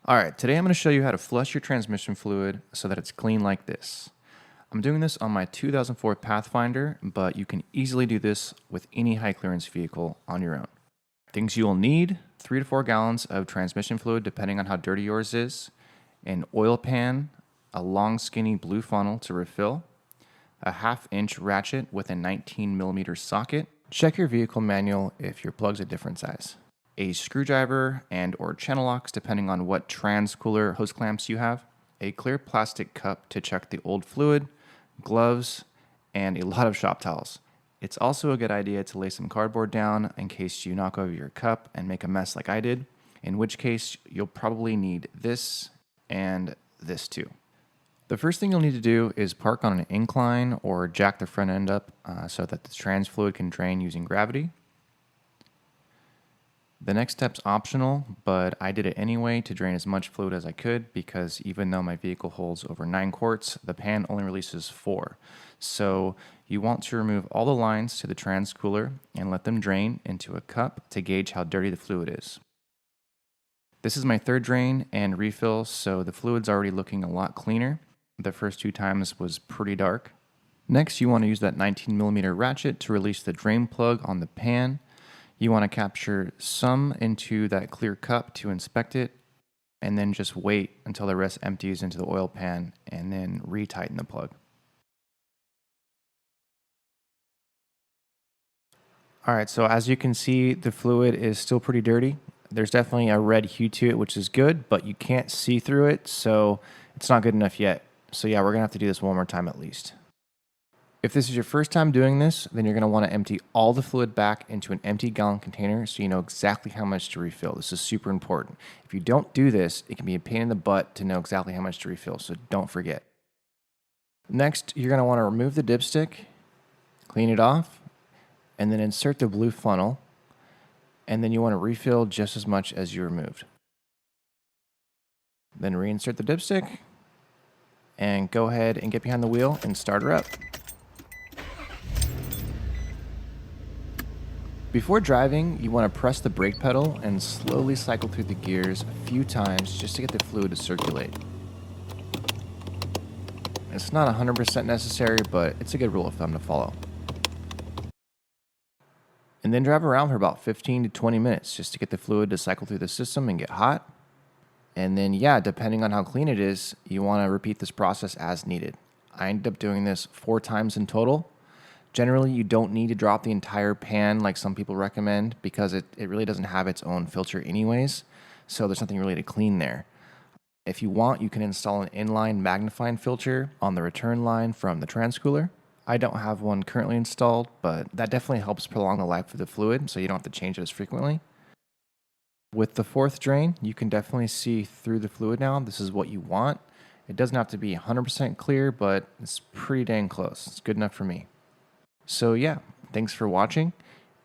Alright, today I'm going to show you how to flush your transmission fluid so that it's clean like this. I'm doing this on my 2004 Pathfinder, but you can easily do this with any high clearance vehicle on your own. Things you will need: 3 to 4 gallons of transmission fluid depending on how dirty yours is, an oil pan, a long skinny blue funnel to refill, a 1/2 inch ratchet with a 19mm socket. Check your vehicle manual if your plug's a different size. A screwdriver and or channel locks depending on what trans cooler hose clamps you have, a clear plastic cup to check the old fluid, gloves, and a lot of shop towels. It's also a good idea to lay some cardboard down in case you knock over your cup and make a mess like I did, in which case you'll probably need this and this too. The first thing you'll need to do is park on an incline or jack the front end up so that the trans fluid can drain using gravity. The next step's optional, but I did it anyway to drain as much fluid as I could because even though my vehicle holds over 9 quarts, the pan only releases 4. So you want to remove all the lines to the trans cooler and let them drain into a cup to gauge how dirty the fluid is. This is my third drain and refill, so the fluid's already looking a lot cleaner. The first 2 times was pretty dark. Next, you want to use that 19mm ratchet to release the drain plug on the pan. You want to capture some into that clear cup to inspect it, and then just wait until the rest empties into the oil pan, and then retighten the plug. Alright, so as you can see, the fluid is still pretty dirty. There's definitely a red hue to it, which is good, but you can't see through it, so it's not good enough yet. So yeah, we're going to have to do this one more time at least. If this is your first time doing this, then you're going to want to empty all the fluid back into an empty gallon container so you know exactly how much to refill. This is super important. If you don't do this, it can be a pain in the butt to know exactly how much to refill, so don't forget. Next, you're going to want to remove the dipstick, clean it off, and then insert the blue funnel, and then you want to refill just as much as you removed. Then reinsert the dipstick, and go ahead and get behind the wheel and start her up. Before driving, you want to press the brake pedal and slowly cycle through the gears a few times just to get the fluid to circulate. It's not 100% necessary, but it's a good rule of thumb to follow. And then drive around for about 15 to 20 minutes just to get the fluid to cycle through the system and get hot. And then, yeah, depending on how clean it is, you want to repeat this process as needed. I ended up doing this 4 times in total. Generally, you don't need to drop the entire pan like some people recommend because it really doesn't have its own filter anyways, so there's nothing really to clean there. If you want, you can install an inline magnifying filter on the return line from the transcooler. I don't have one currently installed, but that definitely helps prolong the life of the fluid so you don't have to change it as frequently. With the 4th drain, you can definitely see through the fluid now. This is what you want. It doesn't have to be 100% clear, but it's pretty dang close. It's good enough for me. So yeah, thanks for watching.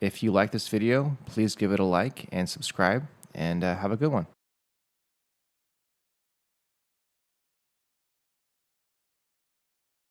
If you like this video, please give it a like and subscribe, and have a good one.